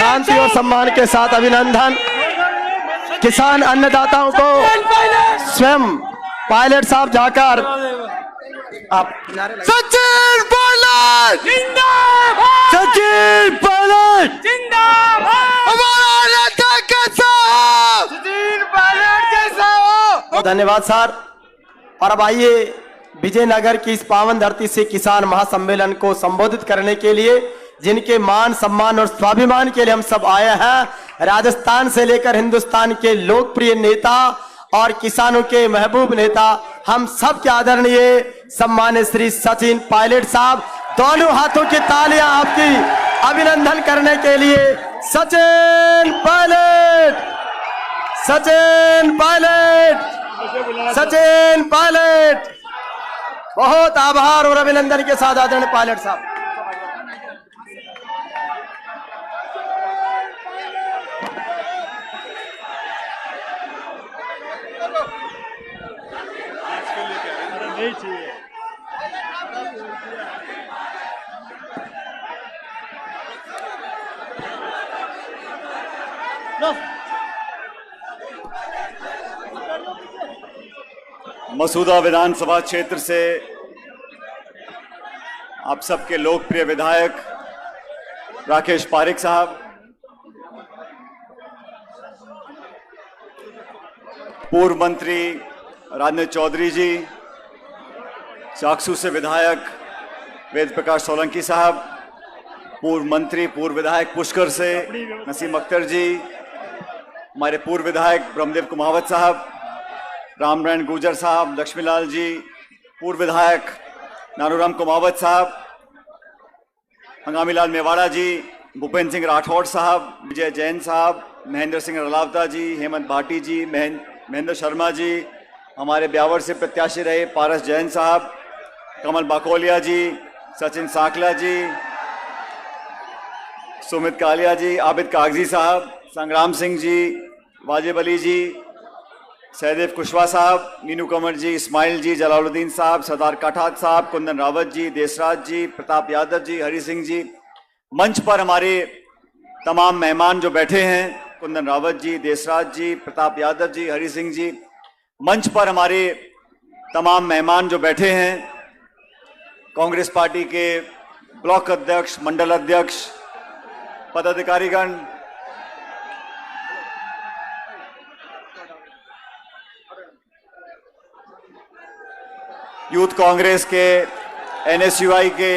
शांति और सम्मान के साथ अभिनंदन। किसान अन्नदाताओं को स्वयं पायलट साहब जाकर आप सचिन पायलट जिंदाबाद, सचिन पायलट जिंदाबाद, हमारा नेता कैसा हो, सचिन पायलट कैसा हो। धन्यवाद सर। और अब आइए विजयनगर की इस पावन धरती से किसान महासम्मेलन को संबोधित करने के लिए, जिनके मान सम्मान और स्वाभिमान के लिए हम सब आए हैं, राजस्थान से लेकर हिंदुस्तान के लोकप्रिय नेता और किसानों के महबूब नेता, हम सब के आदरणीय सम्मानित श्री सचिन पायलट साहब, दोनों हाथों की तालियां आपकी अभिनंदन करने के लिए। सचिन पायलट, सचिन पायलट, सचिन पायलट, बहुत आभार और अभिनंदन के साथ आदरणीय पायलट साहब। नहीं चाहिए। मसूदा विधानसभा क्षेत्र से आप सबके लोकप्रिय विधायक राकेश पारिक साहब, पूर्व मंत्री राजनीति चौधरी जी, चाकसू से विधायक वेद प्रकाश सोलंकी साहब, पूर्व मंत्री पूर्व विधायक पुष्कर से नसीम अख्तर जी, हमारे पूर्व विधायक ब्रह्मदेव कुमावत साहब, रामनारायण गुर्जर साहब, लक्ष्मीलाल जी, पूर्व विधायक नानूराम कुमावत साहब, हंगामीलाल मेवाड़ा जी, भूपेंद्र सिंह राठौड़ साहब, विजय जैन साहब, महेंद्र सिंह रलावता जी, हेमंत भाटी जी, महेंद्र शर्मा जी, हमारे ब्यावर से प्रत्याशी रहे पारस जैन साहब, कमल बाकोलिया जी, सचिन साकला जी, सुमित कालिया जी, आबिद कागजी साहब, संग्राम सिंह जी, वाजिब अली जी, सहदेव कुशवाहा साहब, मीनू कंवर जी, इस्माइल जी, जलालुद्दीन साहब, सरदार काठात साहब, कुंदन रावत जी, देशराज जी, प्रताप यादव जी, हरि सिंह जी, मंच पर हमारे तमाम मेहमान जो बैठे हैं, कुंदन रावत जी, देशराज जी, प्रताप यादव जी, हरि सिंह जी, मंच पर हमारे तमाम मेहमान जो बैठे हैं, कांग्रेस पार्टी के ब्लॉक अध्यक्ष, मंडल अध्यक्ष, पदाधिकारीगण, यूथ कांग्रेस के, एनएसयूआई के,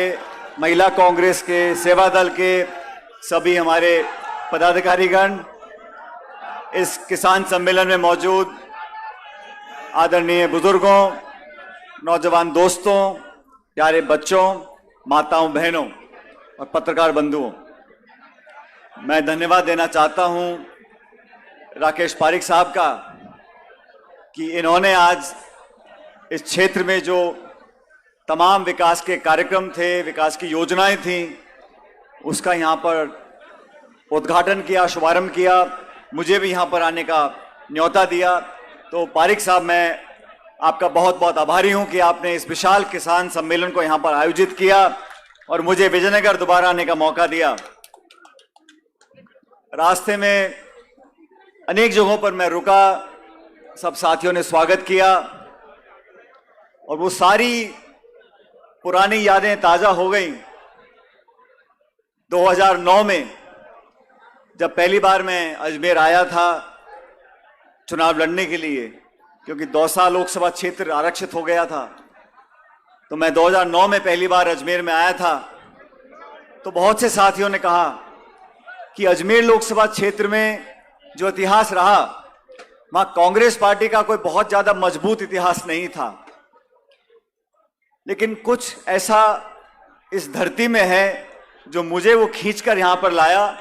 महिला कांग्रेस के, सेवा दल के सभी हमारे पदाधिकारीगण, इस किसान सम्मेलन में मौजूद आदरणीय बुजुर्गों, नौजवान दोस्तों, प्यारे बच्चों, माताओं, बहनों और पत्रकार बंधुओं, मैं धन्यवाद देना चाहता हूं राकेश पारिक साहब का कि इन्होंने आज इस क्षेत्र में जो तमाम विकास के कार्यक्रम थे, विकास की योजनाएं थीं, उसका यहाँ पर उद्घाटन किया, शुभारंभ किया, मुझे भी यहाँ पर आने का न्योता दिया। तो पारिक साहब, मैं आपका बहुत बहुत आभारी हूँ कि आपने इस विशाल किसान सम्मेलन को यहाँ पर आयोजित किया और मुझे विजयनगर दोबारा आने का मौका दिया। रास्ते में अनेक जगहों पर मैं रुका, सब साथियों ने स्वागत किया और वो सारी पुरानी यादें ताज़ा हो गई। 2009 में जब पहली बार मैं अजमेर आया था चुनाव लड़ने के लिए, क्योंकि दौसा लोकसभा क्षेत्र आरक्षित हो गया था, तो मैं 2009 में पहली बार अजमेर में आया था। तो बहुत से साथियों ने कहा कि अजमेर लोकसभा क्षेत्र में जो इतिहास रहा, वहां कांग्रेस पार्टी का कोई बहुत ज्यादा मजबूत इतिहास नहीं था, लेकिन कुछ ऐसा इस धरती में है जो मुझे वो खींचकर यहां पर लाया।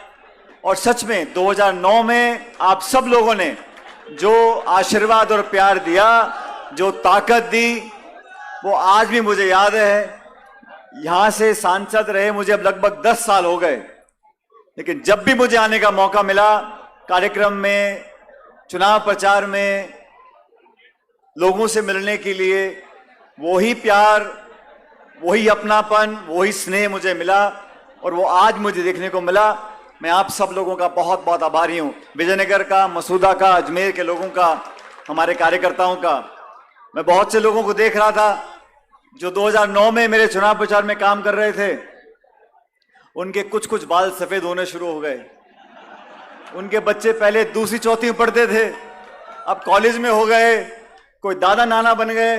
और सच में 2009 में आप सब लोगों ने जो आशीर्वाद और प्यार दिया, जो ताकत दी, वो आज भी मुझे याद है। यहां से सांसद रहे मुझे अब लगभग 10 साल हो गए, लेकिन जब भी मुझे आने का मौका मिला, कार्यक्रम में, चुनाव प्रचार में, लोगों से मिलने के लिए, वही प्यार, वही अपनापन, वही स्नेह मुझे मिला और वो आज मुझे देखने को मिला। मैं आप सब लोगों का बहुत बहुत आभारी हूं, विजयनगर का, मसूदा का, अजमेर के लोगों का, हमारे कार्यकर्ताओं का। मैं बहुत से लोगों को देख रहा था जो 2009 में मेरे चुनाव प्रचार में काम कर रहे थे, उनके कुछ कुछ बाल सफेद होने शुरू हो गए। उनके बच्चे पहले दूसरी चौथी में पढ़ते थे, अब कॉलेज में हो गए, कोई दादा नाना बन गए।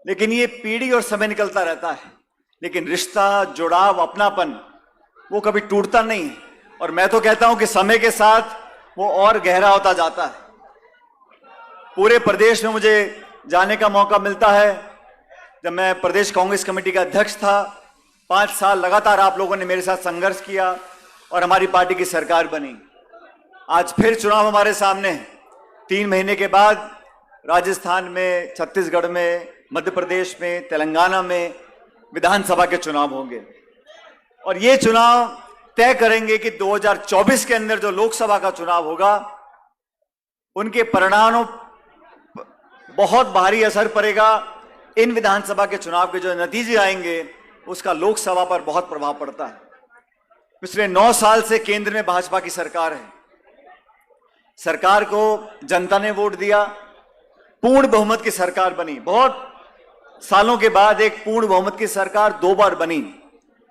लेकिन ये पीढ़ी और समय निकलता रहता है, लेकिन रिश्ता, जुड़ाव, अपनापन वो कभी टूटता नहीं है। और मैं तो कहता हूं कि समय के साथ वो और गहरा होता जाता है। पूरे प्रदेश में मुझे जाने का मौका मिलता है। जब मैं प्रदेश कांग्रेस कमेटी का अध्यक्ष था, 5 साल लगातार आप लोगों ने मेरे साथ संघर्ष किया और हमारी पार्टी की सरकार बनी। आज फिर चुनाव हमारे सामने है। 3 महीने के बाद राजस्थान में, छत्तीसगढ़ में, मध्य प्रदेश में, तेलंगाना में विधानसभा के चुनाव होंगे और ये चुनाव तय करेंगे कि 2024 के अंदर जो लोकसभा का चुनाव होगा उनके परिणामों बहुत भारी असर पड़ेगा। इन विधानसभा के चुनाव के जो नतीजे आएंगे उसका लोकसभा पर बहुत प्रभाव पड़ता है। पिछले 9 साल से केंद्र में भाजपा की सरकार है। सरकार को जनता ने वोट दिया, पूर्ण बहुमत की सरकार बनी। बहुत सालों के बाद एक पूर्ण बहुमत की सरकार 2 बार बनी।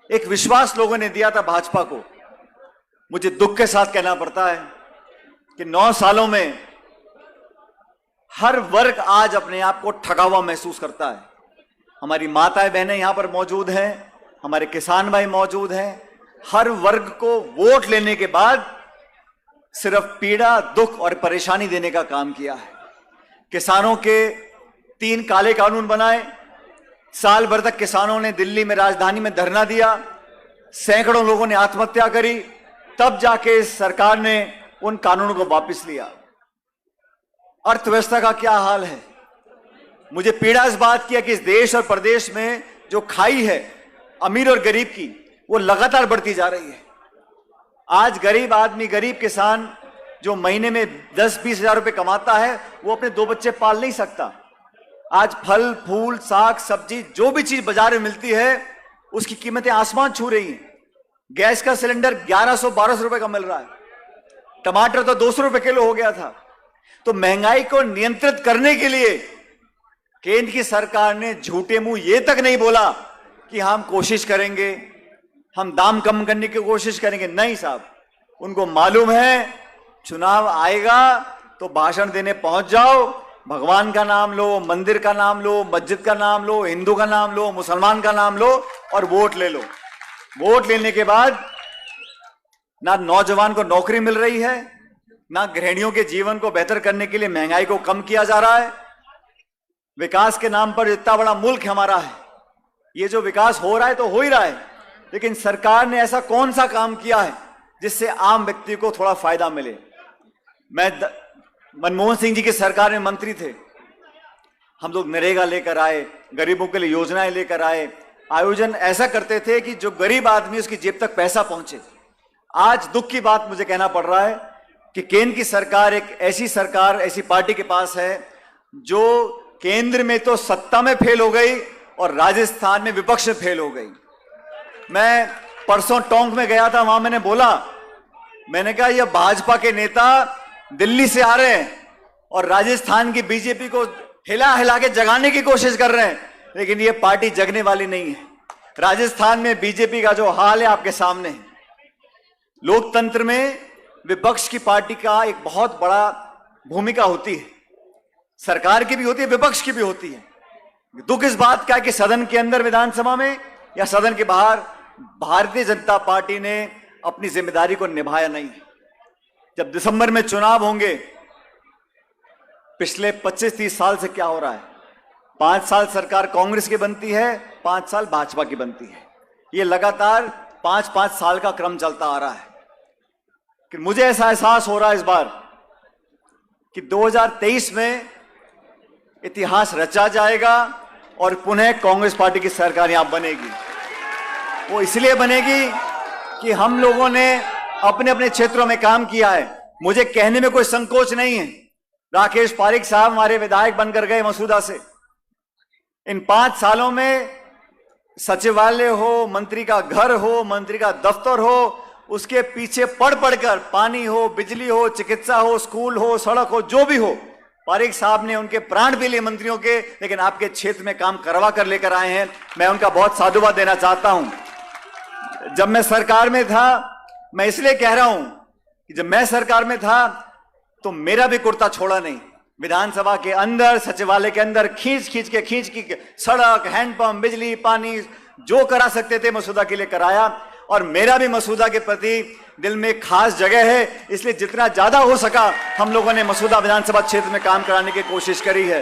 एक विश्वास लोगों ने दिया था भाजपा को। मुझे दुख के साथ कहना पड़ता है कि 9 सालों में हर वर्ग आज अपने आप को ठगा हुआ महसूस करता है। हमारी माताएं बहनें यहां पर मौजूद हैं, हमारे किसान भाई मौजूद हैं। हर वर्ग को वोट लेने के बाद सिर्फ पीड़ा, दुख और परेशानी देने का काम किया है। किसानों के 3 काले कानून बनाए। साल भर तक किसानों ने दिल्ली में, राजधानी में धरना दिया, सैकड़ों लोगों ने आत्महत्या करी, तब जाके सरकार ने उन कानूनों को वापस लिया। अर्थव्यवस्था का क्या हाल है। मुझे पीड़ा इस बात की है कि इस देश और प्रदेश में जो खाई है अमीर और गरीब की, वो लगातार बढ़ती जा रही है। आज गरीब आदमी, गरीब किसान जो महीने में 10-20 हजार रुपए कमाता है, वो अपने 2 बच्चे पाल नहीं सकता। आज फल, फूल, साग, सब्जी, जो भी चीज बाजार में मिलती है उसकी कीमतें आसमान छू रही हैं। गैस का सिलेंडर 1100-1200 रुपए का मिल रहा है। टमाटर तो 200 रुपए किलो हो गया था। तो महंगाई को नियंत्रित करने के लिए केंद्र की सरकार ने झूठे मुंह ये तक नहीं बोला कि हम कोशिश करेंगे, हम दाम कम करने की कोशिश करेंगे। नहीं साहब, उनको मालूम है चुनाव आएगा तो भाषण देने पहुंच जाओ, भगवान का नाम लो, मंदिर का नाम लो, मस्जिद का नाम लो, हिंदू का नाम लो, मुसलमान का नाम लो और वोट ले लो। वोट लेने के बाद ना नौजवान को नौकरी मिल रही है, ना गृहिणियों के जीवन को बेहतर करने के लिए महंगाई को कम किया जा रहा है। विकास के नाम पर इतना बड़ा मुल्क हमारा है, ये जो विकास हो रहा है तो हो ही रहा है, लेकिन सरकार ने ऐसा कौन सा काम किया है जिससे आम व्यक्ति को थोड़ा फायदा मिले। मैं मनमोहन सिंह जी की सरकार में मंत्री थे, हम लोग नरेगा लेकर आए, गरीबों के लिए योजनाएं लेकर आए, आयोजन ऐसा करते थे कि जो गरीब आदमी उसकी जेब तक पैसा पहुंचे। आज दुख की बात मुझे कहना पड़ रहा है कि केंद्र की सरकार एक ऐसी सरकार, ऐसी पार्टी के पास है जो केंद्र में तो सत्ता में फेल हो गई और राजस्थान में विपक्ष में फेल हो गई। मैं परसों टोंक में गया था, वहां मैंने बोला, मैंने कहा ये भाजपा के नेता दिल्ली से आ रहे हैं और राजस्थान की बीजेपी को हिला हिला के जगाने की कोशिश कर रहे हैं, लेकिन ये पार्टी जगने वाली नहीं है। राजस्थान में बीजेपी का जो हाल है आपके सामने है। लोकतंत्र में विपक्ष की पार्टी का एक बहुत बड़ा भूमिका होती है, सरकार की भी होती है, विपक्ष की भी होती है। दुख इस बात का है कि सदन के अंदर विधानसभा में या सदन के बाहर भारतीय जनता पार्टी ने अपनी जिम्मेदारी को निभाया नहीं। जब दिसंबर में चुनाव होंगे, पिछले 25-30 साल से क्या हो रहा है, 5 साल सरकार कांग्रेस की बनती है, 5 साल भाजपा की बनती है। ये लगातार 5-5 साल का क्रम चलता आ रहा है। कि मुझे ऐसा एहसास हो रहा है इस बार कि 2023 में इतिहास रचा जाएगा और पुनः कांग्रेस पार्टी की सरकार यहां बनेगी। वो इसलिए बनेगी कि हम लोगों ने अपने अपने क्षेत्रों में काम किया है। मुझे कहने में कोई संकोच नहीं है, राकेश पारिक साहब हमारे विधायक बनकर गए मसूदा से। इन 5 सालों में सचिवालय हो, मंत्री का घर हो, मंत्री का दफ्तर हो, उसके पीछे पढ़ पढ़कर, पानी हो, बिजली हो, चिकित्सा हो, स्कूल हो, सड़क हो, जो भी हो, पारेख साहब ने उनके प्राण भी लिए मंत्रियों के, लेकिन आपके क्षेत्र में काम करवा कर लेकर आए हैं। मैं उनका बहुत साधुवाद देना चाहता हूं। जब मैं सरकार में था, मैं इसलिए कह रहा हूं कि जब मैं सरकार में था तो मेरा भी कुर्ता छोड़ा नहीं। विधानसभा के अंदर, सचिवालय के अंदर खींच के सड़क, हैंडपंप, बिजली, पानी जो करा सकते थे मसूदा के लिए कराया। और मेरा भी मसूदा के प्रति दिल में खास जगह है, इसलिए जितना ज्यादा हो सका हम लोगों ने मसूदा विधानसभा क्षेत्र में काम कराने की कोशिश करी है।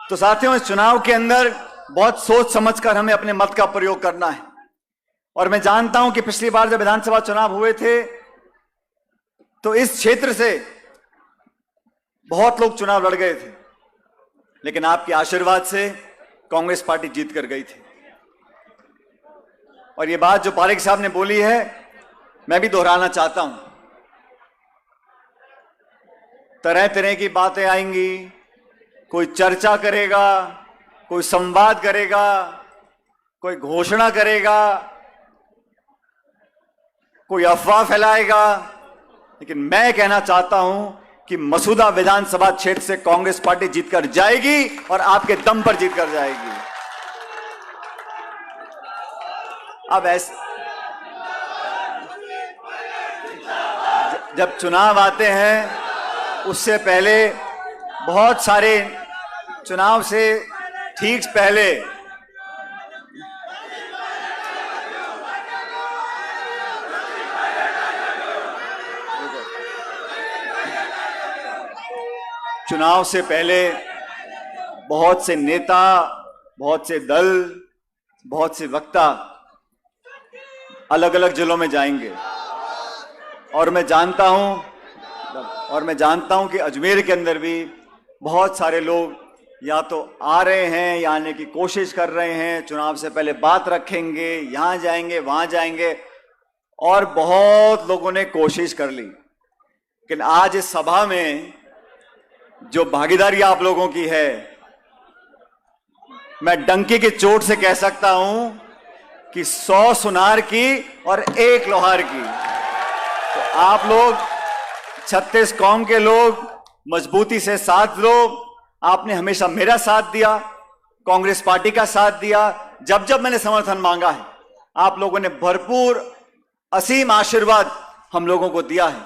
तो साथियों, इस चुनाव के अंदर बहुत सोच समझकर हमें अपने मत का प्रयोग करना है। और मैं जानता हूं कि पिछली बार जब विधानसभा चुनाव हुए थे तो इस क्षेत्र से बहुत लोग चुनाव लड़ गए थे, लेकिन आपके आशीर्वाद से कांग्रेस पार्टी जीत कर गई थी। और ये बात जो पारेख साहब ने बोली है, मैं भी दोहराना चाहता हूं। तरह तरह की बातें आएंगी, कोई चर्चा करेगा, कोई संवाद करेगा, कोई घोषणा करेगा, कोई अफवाह फैलाएगा, लेकिन मैं कहना चाहता हूं कि मसूदा विधानसभा क्षेत्र से कांग्रेस पार्टी जीतकर जाएगी और आपके दम पर जीतकर जाएगी। अब ऐसे जब चुनाव आते हैं उससे पहले, बहुत सारे चुनाव से ठीक पहले चुनाव से पहले बहुत से नेता, बहुत से दल, बहुत से वक्ता अलग अलग जिलों में जाएंगे। और मैं जानता हूं कि अजमेर के अंदर भी बहुत सारे लोग या तो आ रहे हैं या आने की कोशिश कर रहे हैं, चुनाव से पहले बात रखेंगे, यहां जाएंगे, वहां जाएंगे, और बहुत लोगों ने कोशिश कर ली। लेकिन आज इस सभा में जो भागीदारी आप लोगों की है, मैं डंके की चोट से कह सकता हूं कि 100 सुनार की और 1 लोहार की। तो आप लोग 36 कौम के लोग मजबूती से साथ दो। आपने हमेशा मेरा साथ दिया, कांग्रेस पार्टी का साथ दिया। जब जब मैंने समर्थन मांगा है, आप लोगों ने भरपूर असीम आशीर्वाद हम लोगों को दिया है।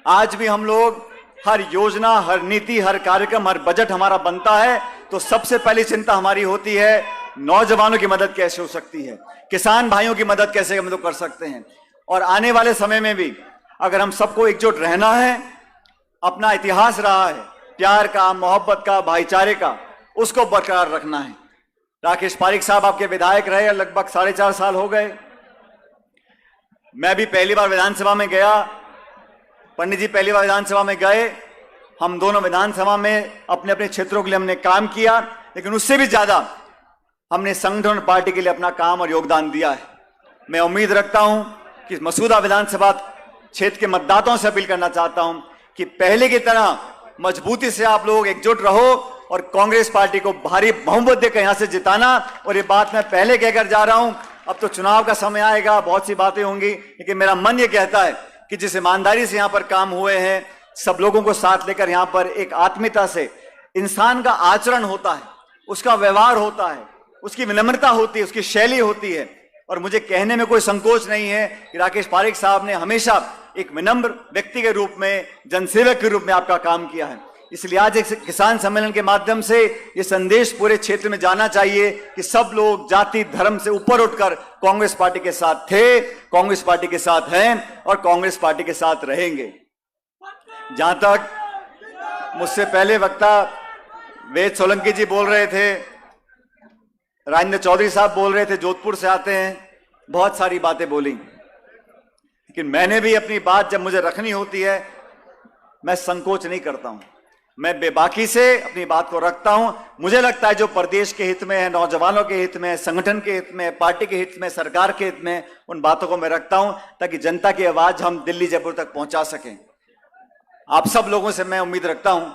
आज भी हम लोग हर योजना, हर नीति, हर कार्यक्रम, हर बजट हमारा बनता है तो सबसे पहली चिंता हमारी होती है नौजवानों की मदद कैसे हो सकती है, किसान भाइयों की मदद कैसे हम लोग कर सकते हैं। और आने वाले समय में भी अगर हम सबको एकजुट रहना है, अपना इतिहास रहा है प्यार का, मोहब्बत का, भाईचारे का, उसको बरकरार रखना है। राकेश पारीख साहब आपके विधायक रहे, लगभग 4.5 साल हो गए। मैं भी पहली बार विधानसभा में गया, पंडित जी पहली बार विधानसभा में गए। हम दोनों विधानसभा में अपने अपने क्षेत्रों के लिए हमने काम किया, लेकिन उससे भी ज्यादा हमने संगठन पार्टी के लिए अपना काम और योगदान दिया है। मैं उम्मीद रखता हूं कि मसूदा विधानसभा क्षेत्र के मतदाताओं से अपील करना चाहता हूं कि पहले की तरह मजबूती से आप लोग एकजुट रहो और कांग्रेस पार्टी को भारी बहुमत देकर यहां से जिताना। और ये बात मैं पहले कहकर जा रहा हूं, अब तो चुनाव का समय आएगा, बहुत सी बातें होंगी, लेकिन मेरा मन ये कहता है कि जिस ईमानदारी से यहां पर काम हुए हैं, सब लोगों को साथ लेकर यहां पर एक आत्मीयता से इंसान का आचरण होता है, उसका व्यवहार होता है, उसकी विनम्रता होती है, उसकी शैली होती है। और मुझे कहने में कोई संकोच नहीं है कि राकेश पारीख साहब ने हमेशा एक विनम्र व्यक्ति के रूप में, जनसेवक के रूप में आपका काम किया है। इसलिए आज एक किसान सम्मेलन के माध्यम से ये संदेश पूरे क्षेत्र में जाना चाहिए कि सब लोग जाति धर्म से ऊपर उठकर कांग्रेस पार्टी के साथ थे, कांग्रेस पार्टी के साथ हैं और कांग्रेस पार्टी के साथ रहेंगे। जहां तक मुझसे पहले वक्ता वेद सोलंकी जी बोल रहे थे, राजेंद्र चौधरी साहब बोल रहे थे, जोधपुर से आते हैं, बहुत सारी बातें बोली, लेकिन मैंने भी अपनी बात जब मुझे रखनी होती है, मैं संकोच नहीं करता हूं, मैं बेबाकी से अपनी बात को रखता हूं। मुझे लगता है जो प्रदेश के हित में है, नौजवानों के हित में, संगठन के हित में, पार्टी के हित में, सरकार के हित में, उन बातों को मैं रखता हूं ताकि जनता की आवाज हम दिल्ली जयपुर तक पहुंचा सकें। आप सब लोगों से मैं उम्मीद रखता हूं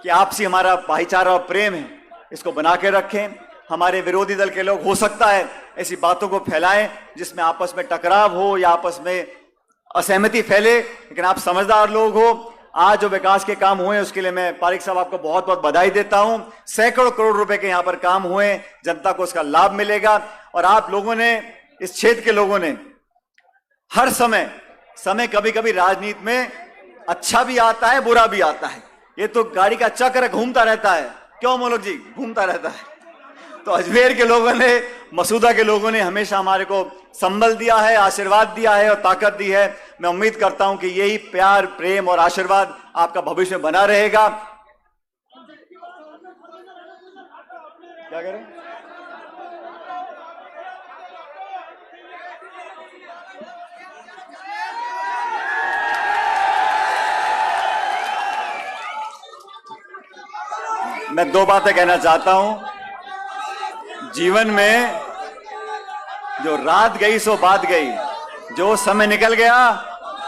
कि आपसी हमारा भाईचारा और प्रेम है, इसको बना के रखें। हमारे विरोधी दल के लोग हो सकता है ऐसी बातों को फैलाएं जिसमें आपस में टकराव हो या आपस में असहमति फैले, लेकिन आप समझदार लोग हो। आज जो विकास के काम हुए उसके लिए मैं पारिक साहब आपको बहुत बहुत बधाई देता हूं। सैकड़ों करोड़ रुपए के यहां पर काम हुए, जनता को उसका लाभ मिलेगा। और आप लोगों ने, इस क्षेत्र के लोगों ने हर समय कभी कभी राजनीति में अच्छा भी आता है, बुरा भी आता है। ये तो गाड़ी का चक्र घूमता रहता है, क्यों मोलक जी, घूमता रहता है। तो अजमेर के लोगों ने, मसूदा के लोगों ने हमेशा हमारे को संबल दिया है, आशीर्वाद दिया है और ताकत दी है। मैं उम्मीद करता हूं कि यही प्यार, प्रेम और आशीर्वाद आपका भविष्य में बना रहेगा। क्या करें? मैं दो बातें कहना चाहता हूं। जीवन में जो रात गई सो बात गई, जो समय निकल गया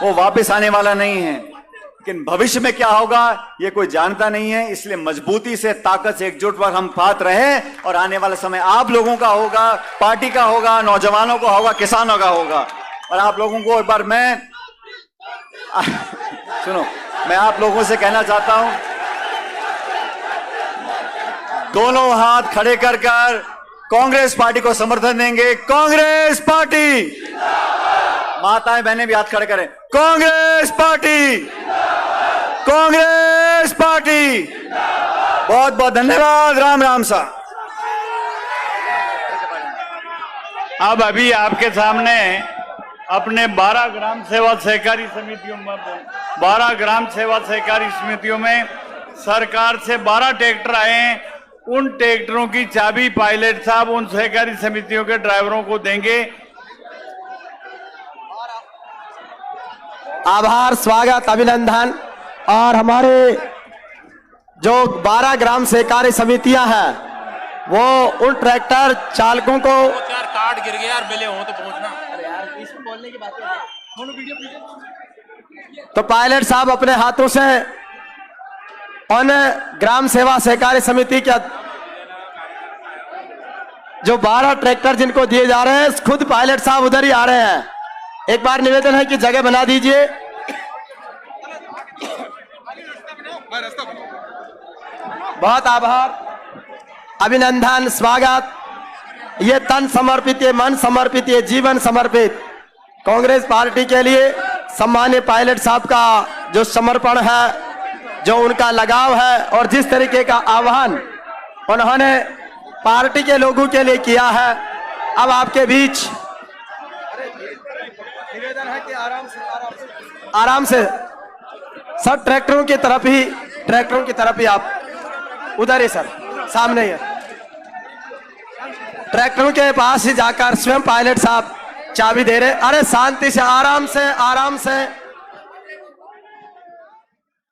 वो वापस आने वाला नहीं है, लेकिन भविष्य में क्या होगा ये कोई जानता नहीं है। इसलिए मजबूती से, ताकत से, एकजुट पर हम साथ रहें और आने वाला समय आप लोगों का होगा, पार्टी का होगा, नौजवानों का होगा, किसानों का होगा। और आप लोगों को एक बार मैं सुनो, मैं आप लोगों से कहना चाहता हूं, दोनों हाथ खड़े कर कांग्रेस पार्टी को समर्थन देंगे। कांग्रेस पार्टी, माताएं बहनें भी हाथ खड़े करें। Congress party, Congress party. बहुत बहुत धन्यवाद। राम राम सा। अब अभी आपके सामने अपने 12 ग्राम सेवा सहकारी समितियों में 12 ग्राम सेवा सहकारी समितियों में सरकार से 12 ट्रैक्टर आए हैं। उन ट्रैक्टरों की चाबी पायलट साहब उन सहकारी समितियों के ड्राइवरों को देंगे। आभार, स्वागत, अभिनंदन। और हमारे जो 12 ग्राम सहकारी समितियां हैं वो उन ट्रैक्टर चालकों को, यार कार्ड गिर गया यार, मिले हो तो पहुंचना। अरे यार इसमें बोलने की बात है। तो पायलट साहब अपने हाथों से उन ग्राम सेवा सहकारी समिति के जो 12 ट्रैक्टर जिनको दिए जा रहे हैं, खुद पायलट साहब उधर ही आ रहे हैं। एक बार निवेदन है कि जगह बना दीजिए। बहुत आभार, अभिनंदन, स्वागत। ये तन समर्पित, ये मन समर्पित, ये जीवन समर्पित कांग्रेस पार्टी के लिए सम्मान्य पायलट साहब का जो समर्पण है, जो उनका लगाव है और जिस तरीके का आह्वान उन्होंने पार्टी के लोगों के लिए किया है। अब आपके बीच निवेदन है कि आराम से सब ट्रैक्टरों की तरफ ही आप उधर ही सर, सामने ही ट्रैक्टरों के पास ही जाकर स्वयं पायलट साहब चाबी दे रहे। अरे शांति से, आराम से